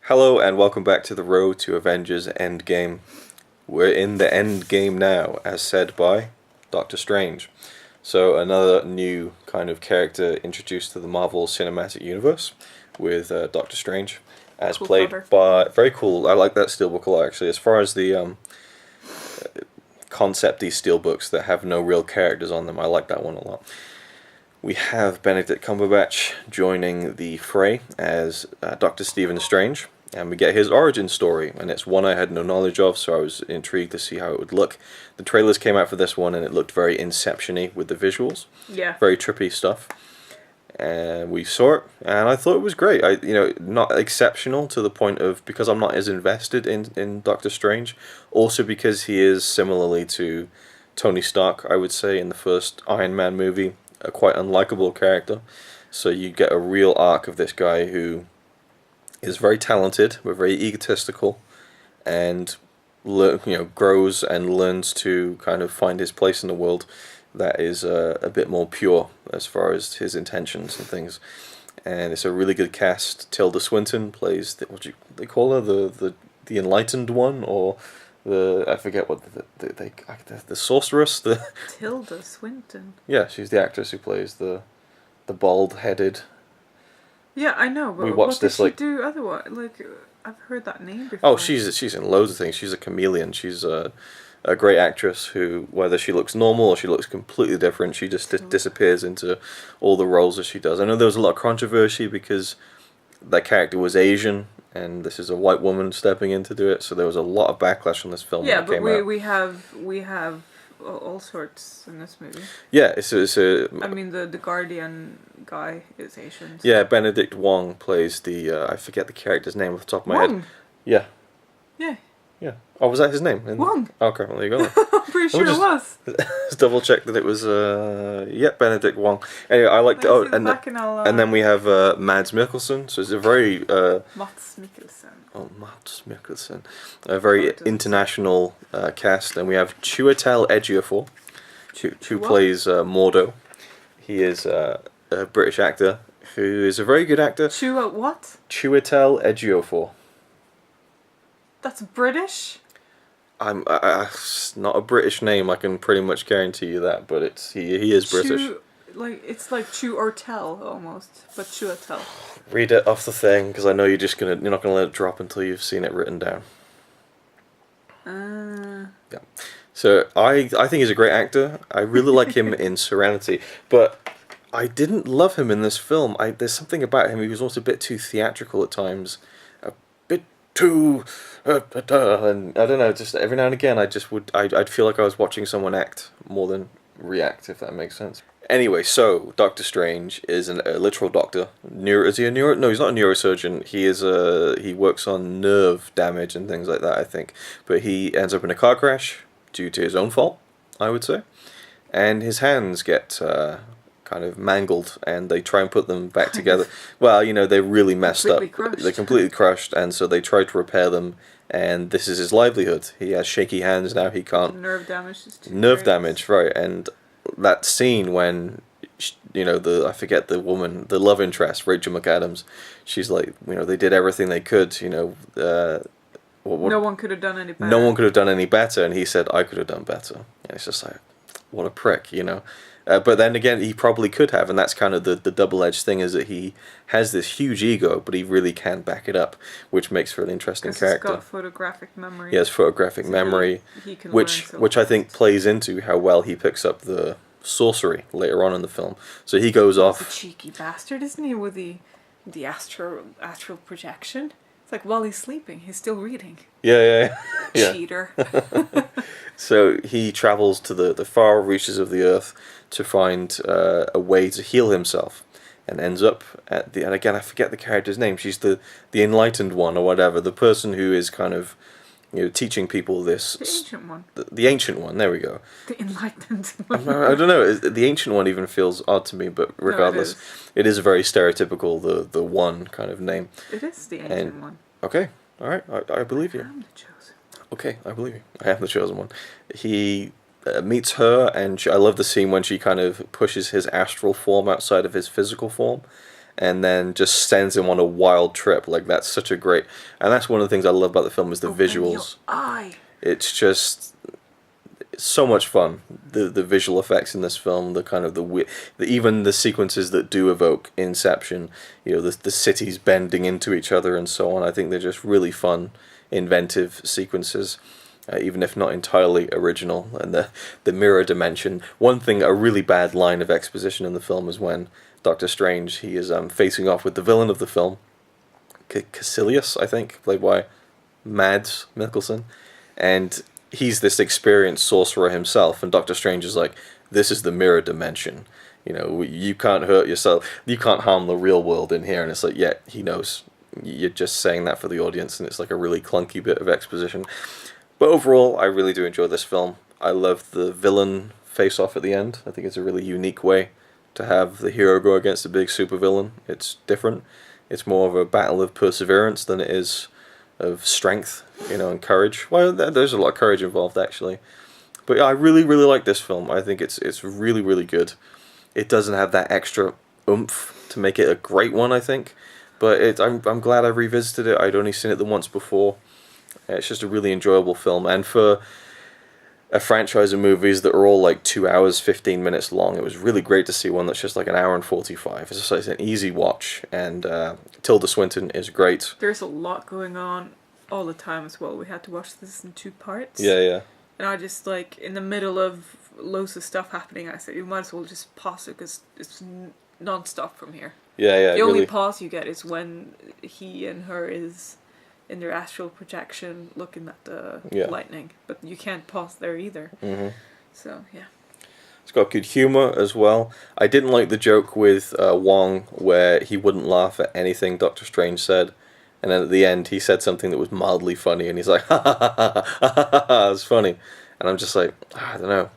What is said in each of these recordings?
Hello and welcome back to the road to Avengers Endgame. We're in the Endgame now, as said by Doctor Strange. So another new kind of character introduced to the Marvel Cinematic Universe with Doctor Strange, as Cool played cover. by... Very cool, I like that steelbook a lot actually. As far as the concept-y steelbooks that have no real characters on them, I like that one a lot. We have Benedict Cumberbatch joining the fray as Dr. Stephen Strange, and we get his origin story, and it's one I had no knowledge of, so I was intrigued to see how it would look. The trailers came out for this one, and it looked very Inception-y with the visuals. Yeah. Very trippy stuff. And we saw it, and I thought it was great. Not exceptional to the point of, because I'm not as invested in Doctor Strange, also because he is similarly to Tony Stark, I would say, in the first Iron Man movie, a quite unlikable character. So you get a real arc of this guy who is very talented, but very egotistical, and grows and learns to kind of find his place in the world that is a bit more pure as far as his intentions and things. And it's a really good cast. Tilda Swinton plays what do they call her, the enlightened one, or I forget what the sorceress. Tilda Swinton. Yeah, she's the actress who plays the bald-headed. Yeah, I know, but We watched what did this, she do otherwise? I've heard that name before. Oh, she's in loads of things. She's a chameleon. She's a great actress who, whether she looks normal or she looks completely different, she just disappears into all the roles that she does. I know there was a lot of controversy because that character was Asian, and this is a white woman stepping in to do it, so there was a lot of backlash on this film. Yeah, when it but came out. we have all sorts in this movie. Yeah, it's a. I mean, the Guardian guy is Asian. So. Yeah, Benedict Wong plays the. I forget the character's name off the top of my Wong. head. Yeah. Yeah. Yeah. Oh, was that his name? Wong. Okay, well, there you go. I'm pretty sure it was. Let's double check that it was Benedict Wong. Anyway, I liked and then we have Mads Mikkelsen, so it's a very Mats Mikkelsen. Oh, Mads Mikkelsen, a very international cast, and we have Chiwetel Ejiofor, who plays Mordo. He is a British actor who is a very good actor. What? Chiwetel Ejiofor. That's British. It's not a British name. I can pretty much guarantee you that, but he is British. It's like Chew or Tell almost, but Chiwetel. Read it off the thing, because I know you're not gonna let it drop until you've seen it written down. Yeah. So I think he's a great actor. I really like him in Serenity, but I didn't love him in this film. There's something about him. He was also a bit too theatrical at times, a bit too, and I don't know. Just every now and again, I'd feel like I was watching someone act more than react, if that makes sense. Anyway, so Doctor Strange is a literal doctor. Is he a neuro? No, he's not a neurosurgeon. He works on nerve damage and things like that, I think. But he ends up in a car crash due to his own fault, I would say. And his hands get kind of mangled, and they try and put them back together. Well, they're really messed up. Crushed. They're completely crushed, and so they try to repair them. And this is his livelihood. He has shaky hands now. He can't. Nerve damage is too Nerve great. damage, right? And that scene when I forget the woman, the love interest, Rachel McAdams, she's like, they did everything they could, no one could have done any better. No one could have done any better, and he said, I could have done better. And it's just like, what a prick, But then again, he probably could have, and that's kind of the double-edged thing, is that he has this huge ego, but he really can back it up, which makes for an interesting character. He's got photographic memory. He has photographic memory, he can which I think plays into how well he picks up the sorcery later on in the film. So he goes off. He's a cheeky bastard, isn't he, with the astral projection? It's like while he's sleeping, he's still reading. Yeah. Cheater. So he travels to the far reaches of the earth to find a way to heal himself, and ends up and again I forget the character's name. She's the enlightened one or whatever, the person who is kind of teaching people this. The ancient one. The ancient one. There we go. The enlightened one. I don't know. The ancient one even feels odd to me, but regardless, it is very stereotypical. The one kind of name. It is the ancient one. Okay, all right. I believe you. I'm the chosen. Okay, I believe you. I am the chosen one. He meets her, and I love the scene when she kind of pushes his astral form outside of his physical form, and then just sends him on a wild trip. Like, that's such a great, and that's one of the things I love about the film is the Open your visuals. eye. It's just so much fun. The visual effects in this film, the kind of even the sequences that do evoke Inception, the cities bending into each other and so on. I think they're just really fun, inventive sequences, even if not entirely original. And the mirror dimension. One thing, a really bad line of exposition in the film is when Doctor Strange, he is facing off with the villain of the film, Caecilius, I think, played by Mads Mikkelsen, and he's this experienced sorcerer himself, and Doctor Strange is like, this is the mirror dimension. You can't hurt yourself. You can't harm the real world in here. And it's like, yeah, he knows. You're just saying that for the audience, and it's like a really clunky bit of exposition. But overall, I really do enjoy this film. I love the villain face-off at the end. I think it's a really unique way to have the hero go against a big supervillain. It's different. It's more of a battle of perseverance than it is of strength, and courage. Well, there's a lot of courage involved, actually. But I really, really like this film. I think it's really, really good. It doesn't have that extra oomph to make it a great one, I think. But I'm glad I revisited it. I'd only seen it the once before. It's just a really enjoyable film. And for a franchise of movies that are all like 2 hours, 15 minutes long, it was really great to see one that's just like an hour and 45. It's just like an easy watch. And Tilda Swinton is great. There's a lot going on all the time as well. We had to watch this in 2 parts. Yeah. And I just, like, in the middle of loads of stuff happening, I said, you might as well just pause it because it's non-stop from here. Yeah. The only pause you get is when he and her is in their astral projection looking at the lightning. But you can't pause there either. Mm-hmm. So, yeah. It's got good humour as well. I didn't like the joke with Wong where he wouldn't laugh at anything Doctor Strange said. And then at the end, he said something that was mildly funny, and he's like, ha ha ha ha ha ha, it's funny. And I'm just like, I don't know.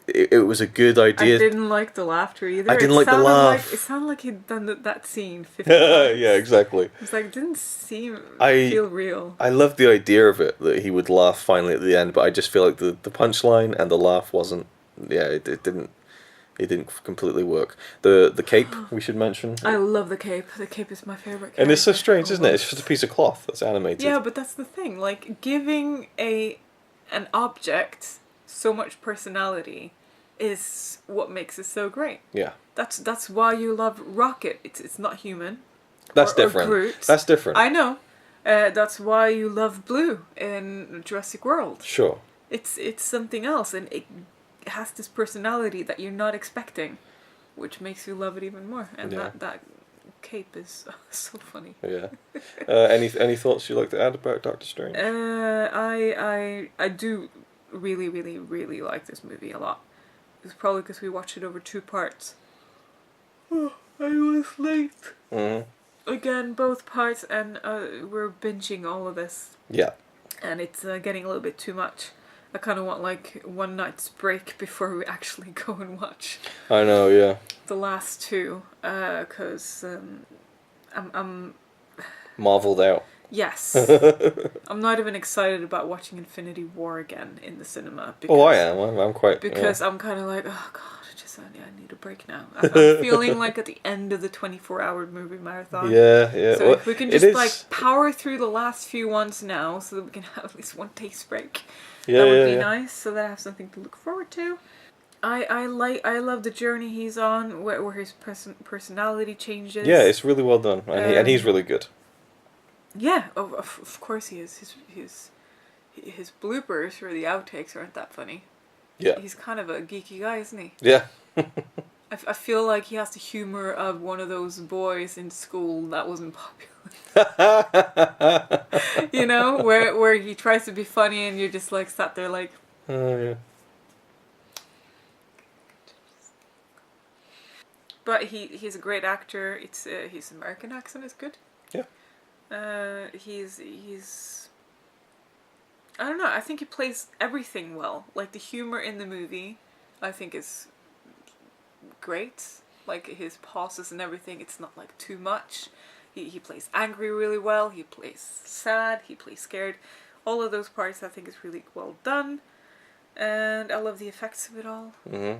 It was a good idea. I didn't like the laughter either. I didn't like the laugh. It sounded like he'd done that scene 50 times. Yeah, exactly. It's like, it didn't feel real. I loved the idea of it, that he would laugh finally at the end, but I just feel like the punchline and the laugh wasn't, it didn't completely work. The cape, we should mention. I love the cape. The cape is my favourite cape. And it's so strange, isn't it? It's just a piece of cloth that's animated. Yeah, but that's the thing. Like, giving an object so much personality is what makes it so great. Yeah. That's why you love Rocket. It's not human. That's different. Or Groot. That's different. I know. That's why you love Blue in Jurassic World. Sure. It's something else, and it has this personality that you're not expecting, which makes you love it even more. And that cape is so funny. Yeah. Any thoughts you'd like to add about Doctor Strange? I do really, really, really like this movie a lot. It's probably because we watched it over 2 parts. Oh, I was late. Mm-hmm. Again, both parts, and we're binging all of this. Yeah. And it's getting a little bit too much. I kind of want like one night's break before we actually go and watch. I know, yeah. The last 2, because I'm marveled out. Yes. I'm not even excited about watching Infinity War again in the cinema. Because, I am. I'm quite... Because I'm kind of like, oh god, I need a break now. I'm feeling like at the end of the 24-hour movie marathon. Yeah. So if we can just like power through the last few ones now so that we can have at least one taste break. That would be nice, so that I have something to look forward to. I love the journey he's on, where his personality changes. Yeah, it's really well done, and he's really good. Yeah, of course he is. His bloopers or the outtakes aren't that funny. Yeah. He's kind of a geeky guy, isn't he? Yeah. I feel like he has the humor of one of those boys in school that wasn't popular. Where he tries to be funny and you're just like sat there like... Oh, yeah. But he's a great actor. It's his American accent is good. Yeah. He's I don't know, I think he plays everything well. Like the humor in the movie I think is great. Like his pauses and everything, it's not like too much. He plays angry really well, he plays sad, he plays scared. All of those parts I think is really well done. And I love the effects of it all. Mm-hmm.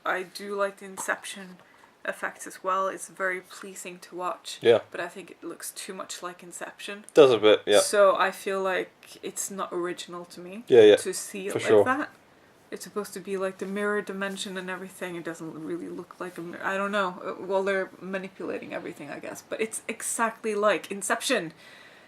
I do like the Inception effects as well. It's very pleasing to watch. Yeah. But I think it looks too much like Inception. Does a bit, yeah. So I feel like it's not original to me. Yeah. To see it for like sure. that. It's supposed to be like the mirror dimension and everything. It doesn't really look like a mirror. I don't know. Well, they're manipulating everything, I guess. But it's exactly like Inception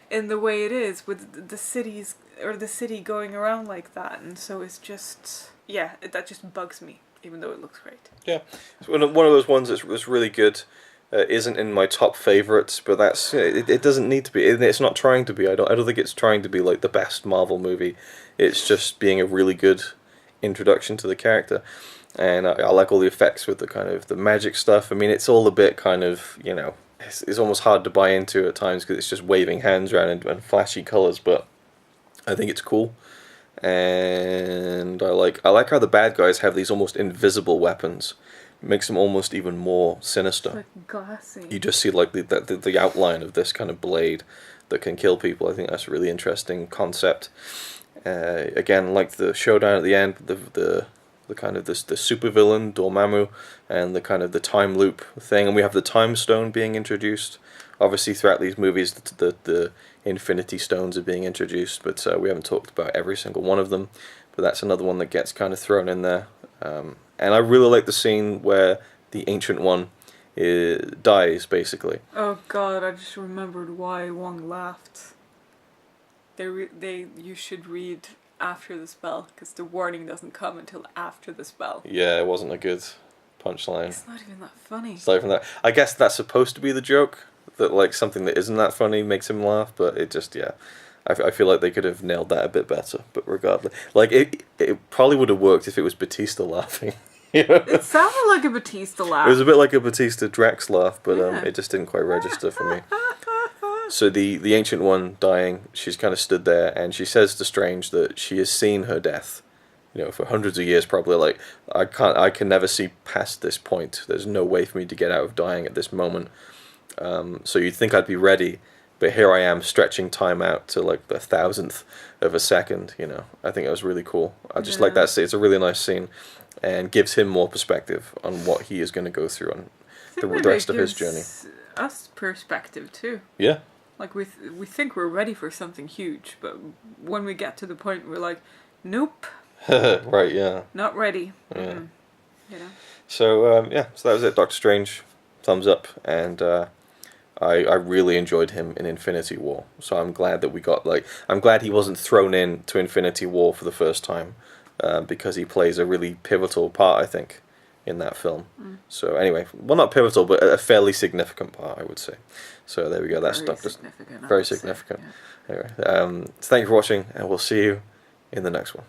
in the way it is, with the cities, or the city going around like that. And so it's just, yeah, that just bugs me, even though it looks great. Yeah. It's one of those ones that was really good. Isn't in my top favorites, but that's it doesn't need to be. It's not trying to be. I don't think it's trying to be like the best Marvel movie. It's just being a really good introduction to the character, and I like all the effects with the kind of the magic stuff. I mean, it's all a bit kind of, you know, it's almost hard to buy into at times because it's just waving hands around and flashy colors, but I think it's cool, and I like how the bad guys have these almost invisible weapons. It makes them almost even more sinister. Like glassy. You just see like the outline of this kind of blade that can kill people. I think that's a really interesting concept. Again, like the showdown at the end, the kind of the supervillain Dormammu, and the kind of the time loop thing, and we have the time stone being introduced. Obviously, throughout these movies, the Infinity Stones are being introduced, but we haven't talked about every single one of them. But that's another one that gets kind of thrown in there. And I really like the scene where the Ancient One dies, basically. Oh God! I just remembered why Wong laughed. You should read after the spell, because the warning doesn't come until after the spell. Yeah, it wasn't a good punchline. It's not even that funny. Aside from that, I guess that's supposed to be the joke, that like something that isn't that funny makes him laugh, but it just, yeah. I feel like they could have nailed that a bit better, but regardless. Like, it probably would have worked if it was Batista laughing. You know? It sounded like a Batista laugh. It was a bit like a Batista Drax laugh, but Yeah. it just didn't quite register for me. So the Ancient One dying, she's kind of stood there, and she says to Strange that she has seen her death, you know, for hundreds of years probably. Like, I can never see past this point. There's no way for me to get out of dying at this moment. So you'd think I'd be ready, but here I am stretching time out to like the 1,000th of a second. You know, I think it was really cool. I just like that scene. It's a really nice scene, and gives him more perspective on what he is going to go through on the rest of his journey. Us perspective too. Yeah. Like we think we're ready for something huge, but when we get to the point, we're like, nope, Right. Yeah. not ready. Yeah. Mm-mm. You know. So so that was it. Doctor Strange, thumbs up, and I really enjoyed him in Infinity War. So I'm glad that I'm glad he wasn't thrown in to Infinity War for the first time, because he plays a really pivotal part, I think, in that film. So anyway, well, not pivotal, but a fairly significant part, I would say. So there we go. That's Doctor. Significant. Very significant. Anyway, so thank you for watching, and we'll see you in the next one.